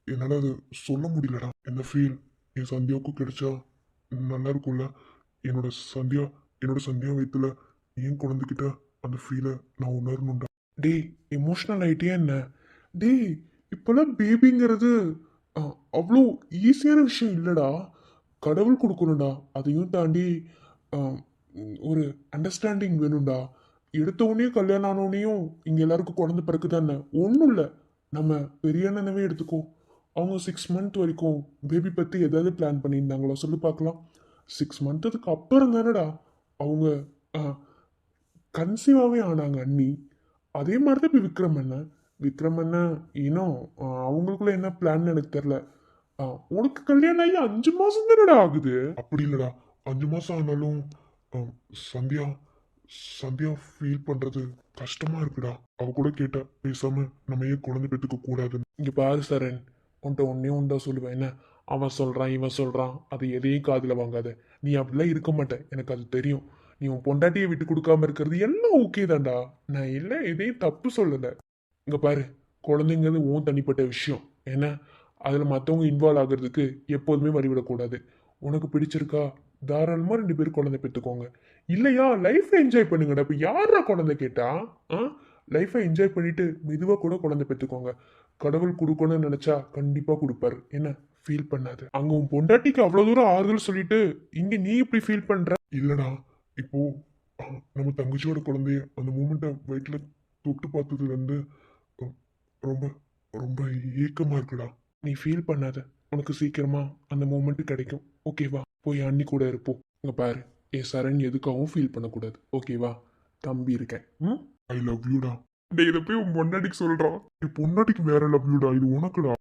என்னால் அதை சொல்ல முடியலடா. இந்த ஃபீல் என் சந்தியாவுக்கும் கிடைச்சா நல்லா இருக்கும்ல. என்னோட சந்தியா வயிற்றுல என் குழந்தைகிட்ட அந்த ஃபீலை நான் உணரணும்டா. டேய், எமோஷ்னல் ஆகிட்டே என்ன? டேய், இப்போல்லாம் பேபிங்கிறது அவ்வளோ ஈஸியான விஷயம் இல்லைடா. கடவுள் கொடுக்கணும்டா. அதையும் தாண்டி ஒரு அண்டர்ஸ்டாண்டிங் வேணும்டா. எடுத்த உடனே கல்யாணம் ஆனோடனையும் இங்கே எல்லாருக்கும் குழந்தை பிறகு தானே ஒன்றும் இல்லை. நம்ம பெரிய அண்ணனவே எடுத்துக்கோ, அவங்க 6 மந்த் வரைக்கும் பேபி பற்றி ஏதாவது பிளான் பண்ணியிருந்தாங்களோ சொல்லி பார்க்கலாம். 6 மந்த்துக்கு அப்புறம் தானடா அவங்க கன்சீவாகவே ஆனாங்க அண்ணி. அதே மாதிரி தான் இப்போ விக்ரம் அண்ணன் இன்னும் அவங்களுக்குள்ள என்ன பிளான் எனக்கு தெரில. உனக்கு கல்யாணம் ஆகி 5 மாதம் தானடா ஆகுது. அப்படி இல்லைடா, 5 மாதம் ஆனாலும் சந்தியா சந்தியா ஃபீல் பண்ணுறது கஷ்டமாக இருக்குடா. அவ கூட கேட்டா பேசாமல் நம்ம ஏன் குழந்தை பெற்றுக்க கூடாதுன்னு. இங்கே பாரு சரண், உன்ட்ட ஒன்றா சொல்லுவேன் என்ன, அவன் சொல்கிறான் இவன் சொல்கிறான், அது எதையும் காதில் வாங்காத. நீ அப்படிலாம் இருக்க மாட்டேன், எனக்கு அது தெரியும். நீ உன் பொண்டாட்டியை விட்டு கொடுக்காம இருக்கிறது எல்லாம் ஓகே தான்டா. நான் இல்லை எதையும் தப்பு சொல்லலை. இங்கே பாரு, குழந்தைங்கிறது உன் தனிப்பட்ட விஷயம். ஏன்னா அதில் மற்றவங்க இன்வால்வ் ஆகிறதுக்கு எப்போதுமே வழிவிடக்கூடாது. உனக்கு பிடிச்சிருக்கா தாராளமாக 2 பேரும் குழந்தை பெற்றுக்கோங்க. இல்லையா லைஃப்பை என்ஜாய் பண்ணுங்கடா. இப்போ யாரா குழந்தை கேட்டா? லைஃப்பை என்ஜாய் பண்ணிட்டு மெதுவாக கூட குழந்தை பெற்றுக்கோங்க. கடவுள் கொடுக்கணும்னு நினச்சா கண்டிப்பாக கொடுப்பாரு. என்ன ஃபீல் பண்ணாது. அங்கே உன் பொண்டாட்டிக்கு அவ்வளோ தூரம் ஆறுதல் சொல்லிட்டு இங்கே நீ இப்படி ஃபீல் பண்ணுற? இல்லைடா, இப்போ நம்ம தங்கச்சியோட குழந்தைய அந்த மூமெண்ட்டை வயிற்றுல தொட்டு பார்த்ததுலேருந்து ரொம்ப ரொம்ப ஏக்கமாக இருக்குடா. நீ ஃபீல் பண்ணாத, உனக்கு சீக்கிரமா அந்த மூமெண்ட் கிடைக்கும். ஓகேவா? போய் அண்ணி கூட இருப்போம். இங்க பாரு, என் சரண் எதுக்காகவும் ஃபீல் பண்ணக்கூடாது. ஓகேவா? தம்பி இருக்கேன். ஐ லவ் யூடா. டேய், இதை போய் உன் பொண்டாட்டிக்கு சொல்றான். என் பொண்டாட்டிக்கு வேற லவ் யூடா, இது உனக்குடா.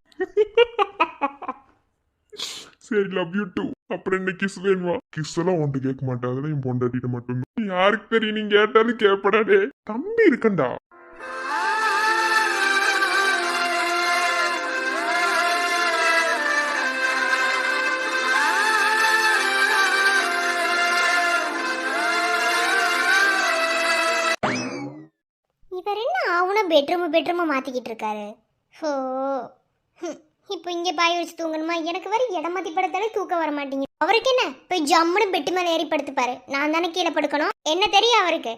சரி, லவ் யூ டூ. அப்புறம் என்ன கிஸ் வேணுமா? கிஸ் எல்லாம் உன்ட்டு கேட்க மாட்டேன், அதெல்லாம் என் பொண்டாட்டிட்ட மட்டும்தான். யாருக்கு தெரியும், நீங்க கேட்டாலும் கேட்படா. டே தம்பி இருக்கண்டா. இவர் என்ன அவனை பெட்ரூம் மாற்றிக்கிட்டு இருக்காரு. ஓ, இப்போ இங்கே பாய் வச்சு தூங்கணுமா? எனக்கு வர இடம் மாற்றி படுத்தாலே தூக்கம் வர மாட்டேங்குது. அவருக்கு என்ன, போய் ஜம்முன்னு பெட்டு மேலே ஏறி படுத்துப்பாரு. நான் தானே கீழே படுக்கணும், என்ன தெரியும் அவருக்கு.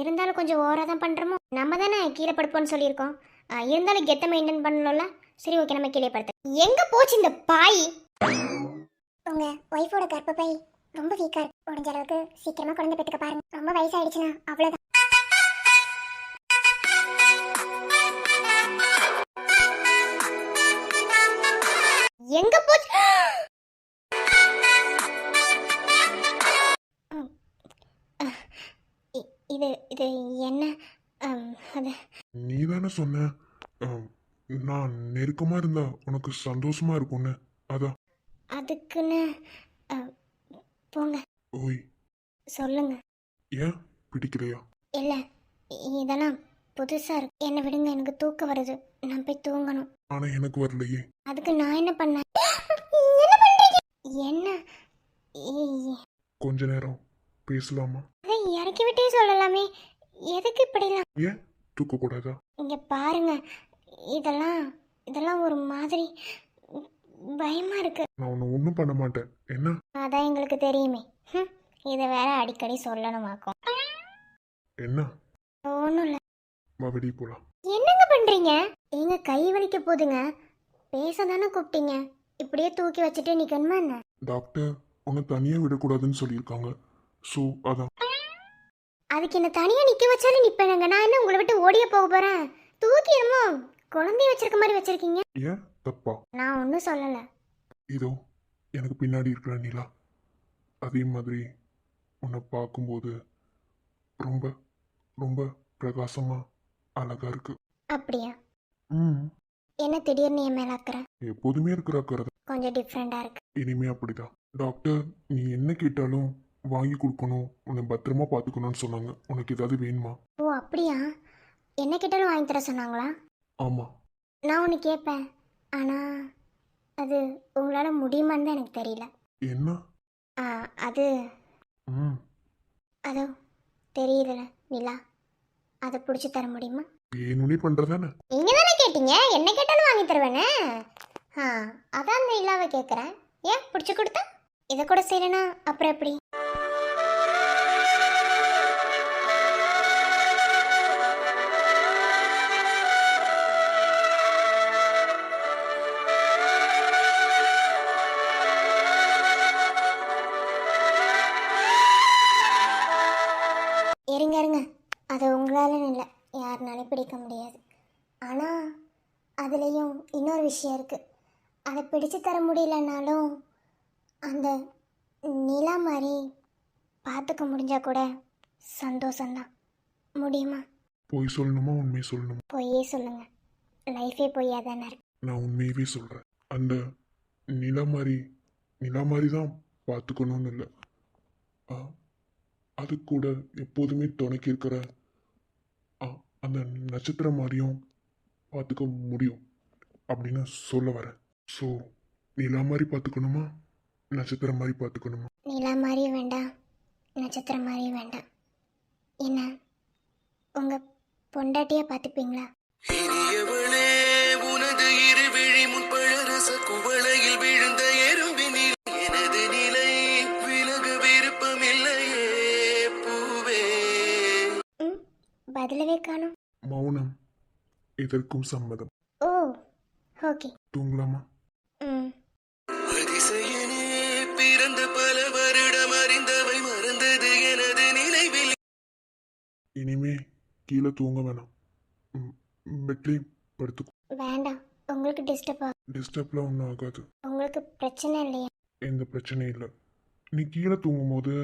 இருந்தாலும் கொஞ்சம் ஓவராக தான் பண்ணுறோமோ. நம்ம தானே கீழே படுப்போம்னு சொல்லியிருக்கோம். இருந்தாலும் கெத்த மெயின்டைன் பண்ணணும்ல. சரி, ஓகே, நம்ம கீழே படுத்து. எங்கே போச்சு இந்த பாய்? உங்கள் ஒய்ஃபோட கர்ப்பப்பை ரொம்ப வீக்காக இருக்கு. முடிஞ்ச அளவுக்கு சீக்கிரமாக குழந்தை பெற்றுக்க பாருங்க. ரொம்ப வயசாயிடுச்சுன்னா அவ்வளோதான். எங்க போச்சு? இது இது என்ன? அது நீ தானே சொன்ன நான் நெருக்கமா இருந்தா உனக்கு சந்தோஷமா இருக்கும்னு. அதான். அதுக்குன்னு போங்க. ஓய், சொல்லுங்க. ஏன் பிடிக்கலையா? இல்லை, இதெல்லாம் புதுசாக இருக்கு. என்னை விடுங்க, எனக்கு தூக்கம் வருது. நான் போய் தூங்கணும். ஆனா எனக்கு வரலையே. அதுக்கு நான் என்ன பண்ணேன்? என்ன பண்றீங்க? என்ன? கொஞ்ச நேரம் பேசலாமா? அதை இறக்கி விட்டே சொல்லலாமே. எதுக்கு இப்படிலாம்? ஏன் தூக்க கூடாதா? இங்க பாருங்க, இதெல்லாம் ஒரு மாதிரி பயமா இருக்கு. நான் உன்னை ஒன்றும் பண்ண மாட்டேன். என்ன? அதான் எங்களுக்கு தெரியுமே. இதை வேற அடிக்கடி சொல்லணுமாக்கும். என்ன? ஒன்றும் இல்லை. வா, வெளியே போலாம். என்னங்க பண்றீங்க? எங்க கை வலிக்க போதுங்க. பேச தானே கூப்பிட்டீங்க, இப்படி இப்படியே தூக்கி வச்சுட்டு நிக்கணுமா என்ன? டாக்டர் உன்னை தனியாக விடக்கூடாதுன்னு சொல்லியிருக்காங்க. ஸோ அதான். அதுக்கு என்ன தனியா நிக்க வச்சாலும் நிப்பேனுங்க. நான் என்ன உங்களை விட்டு ஓடியே போக போறேன்? தூக்கிடுமோ? குழந்தைய வச்சிருக்க மாதிரி வச்சிருக்கீங்க. ஏன் தப்பா? நான் ஒன்றும் சொல்லல. இதோ எனக்கு பின்னாடி இருக்கிற நிலா அதே மாதிரி உன்னை பார்க்கும்போது ரொம்ப ரொம்ப பிரகாசமா அழகா இருக்கு. அப்படியா? ம் என்ன திடீர்னு என் மேல அக்கறை? எப்போதுமே இருக்கிற அக்கறை தான். கொஞ்சம் டிஃப்ரெண்டா இருக்கு. இனிமே அப்படிதான். டாக்டர் நீ என்ன கேட்டாலும் வாங்கி கொடுக்கணும், உன்னை பத்திரமா பார்த்துக்கணும்னு சொன்னாங்க. உனக்கு ஏதாவது வேணுமா? ஓ அப்படியா? என்ன கேட்டாலும் வாங்கி தர சொன்னாங்களா? ஆமா. நான் ஒன்று கேட்பேன், ஆனா அது உங்களால முடியுமான்னு தான் எனக்கு தெரியல. என்ன? அது ம் அதோ தெரியுதுல நிலா, அதை பிடிச்சி தர முடியுமா? வேணும்னே பண்றதானே? நீங்க தானே கேட்டீங்க என்ன கேட்டாலும் வாங்கி தருவேன்னு. அதான் அந்த நிலாவை கேட்குறேன். ஏன் பிடிச்சி கொடுத்தா? இதை கூட செய்யலைன்னா அப்புறம் எப்படி? இருங்க இருங்க, அது உங்களாலன்னு இல்லை, யாருனாலும் பிடிக்க முடியாது. ஆனால் அதுலேயும் இன்னொரு விஷயம் இருக்குது. அதை பிடிச்சு தர முடியலனாலும் அந்த நிலா மாதிரி பார்த்துக்க முடிஞ்சா கூட சந்தோஷந்தான். முடியுமா? பொய் சொல்லணுமா உண்மையை சொல்லணுமா? பொய்யே சொல்லுங்கள், லைஃபே பொய்யா தானே இருக்கு. நான் உண்மையவே சொல்றேன். அந்த நிலா மாதிரி தான் பார்த்துக்கணும்னு இல்லை, அது கூட எப்போதுமே துணைக்கி இருக்கிற அந்த நட்சத்திரம் மாதிரியும் பார்த்துக்க முடியும் அப்படின்னு சொல்ல வரேன். ஸோ நிலா மாதிரி பார்த்துக்கணுமா நட்சத்திரம் மாதிரி பார்த்துக்கணுமா? நிலா மாதிரியும் வேண்டாம், நட்சத்திரம் மாதிரியும் வேண்டாம். என்ன உங்கள் பொண்டாட்டியை பார்த்துப்பீங்களா? இனியவளே உனது இருவிழி முன்பழரச குவளையில் விழுந்த எறும்பினில் எனது நிலை விலக விருப்பமில்லையே பூவே. பதிலவே காணும். மௌனம் இதற்கும் சம்மதம். ஓ ஓகே. தூங்கலாமா? அதிசயனே பிறந்த பல வருடம் அறிந்தவை மறந்தது எனது நினைவில். இனிமே கீழே தூங்க வேணாம், பெட்லேயே படுத்துக்கும். வேண்டாம், உங்களுக்கு டிஸ்டர்ப் ஆகும். டிஸ்டர்ப்லாம் ஒன்றும் ஆகாது. உங்களுக்கு பிரச்சனை இல்லையா? எந்த பிரச்சனையும் இல்லை. நீ கீழே தூங்கும்போது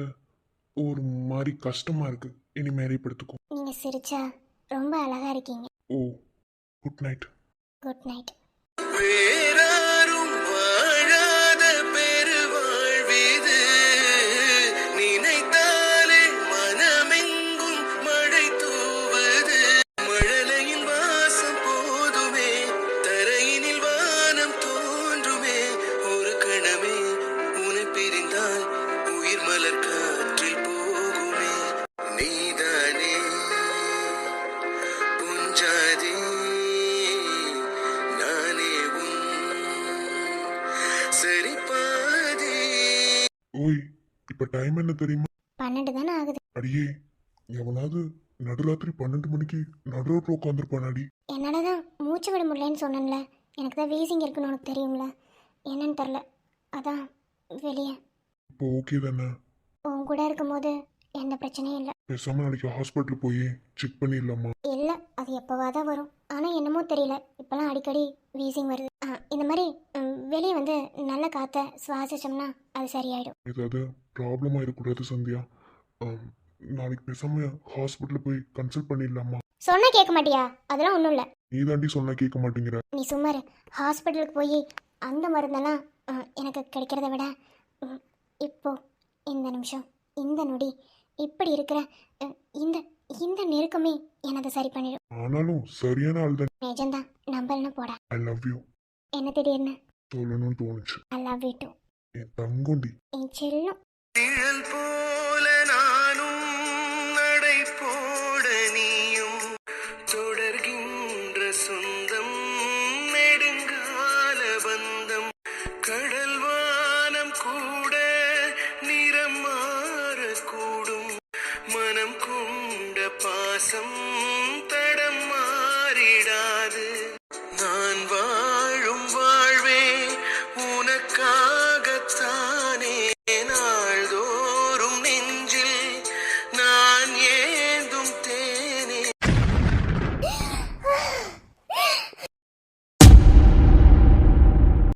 ஒரு மாதிரி கஷ்டமா இருக்கு. இனிமேலே படுத்துக்கும். நீங்க சிரிச்சா ரொம்ப அழகா இருக்கீங்க. Oh good night. Good night. வேறாரும் வாழாத பெருவாழ்விது நினைத்தாலே மனமெங்கும் மழை தூவது. மழலையின் வாசம் போதுமே தரையினில் வானம் தோன்றுமே. ஒரு கணமே உன்னை பிரிந்தால் உயிர் மலர் காற்றில் போகுமே. நீதானே புஞ்சாதே நானே உன் சரிபாதி. ஓய் இப்போ டைம் என்ன தெரியுமா? 12 தானே ஆகுது. அடியே எவனாவது நடுராத்திரி 12 மணிக்கு நடுரோட்டில் உட்காந்துருப்பானாடி. என்னால் தான் மூச்சு விட முடியலன்னு சொன்னேன்ல, எனக்கு தான் வீசிங் இருக்குன்னு உனக்கு தெரியும்ல, என்னன்னு தெரில, அதான் வெளியே. இப்போ ஓகே தானே? உன் கூட இருக்கும்போது எந்த பிரச்சனையும் இல்லை. பேசாம நாளைக்கு ஹாஸ்பிட்டல் போய் செக் பண்ணிடலாமா? இல்லை, அது எப்போவாதான் வரும். ஆனால் என்னமோ தெரியல, இப்போலாம் அடிக்கடி வீசிங் வருது. இந்த மாதிரி வெளியே வந்து நல்ல காற்றை சுவாசிச்சோம்னா அது சரியாயிடும். ஏதாவது ப்ராப்ளம் ஆயிடக்கூடாது சந்தியா. நாளைக்கு பேசாம ஹாஸ்பிட்டல் போய் கன்சல்ட் பண்ணிடலாமா? சொன்னா கேட்க மாட்டியா? அதெல்லாம் ஒன்றும் இல்லை. நீ தாண்டி சொன்னா கேட்க மாட்டேங்கிற. நீ சும்மாரு. ஹாஸ்பிட்டலுக்கு போய் அந்த மருந்தெல்லாம் எனக்கு கிடைக்கிறத விட இப்போ இந்த நிமிஷம் இந்த நொடி இப்படி இருக்கிற இந்த இந்த நெருக்கமே எனது சரி பண்ணிடும். ஆனாலும் சரியான ஆள் தான். நிஜம்தான், நம்பலன்னு போடா. I love you. என்ன திடீர்னு சொல்லணும்னு தோணுச்சு. I love you too. என் தங்குண்டி. என் செல்லம். நிழல் போல நானும் நடை போட நீயும் தொடர்கின்ற சொந்தம் நெடுங்கால பந்தம். கடல் வானம் கூட நிறம் மாறக்கூடும். மனம் கொண்ட பாசம் தடம் மாறிடாது. நான் வாழும் வாழ்வே உனக்கு கா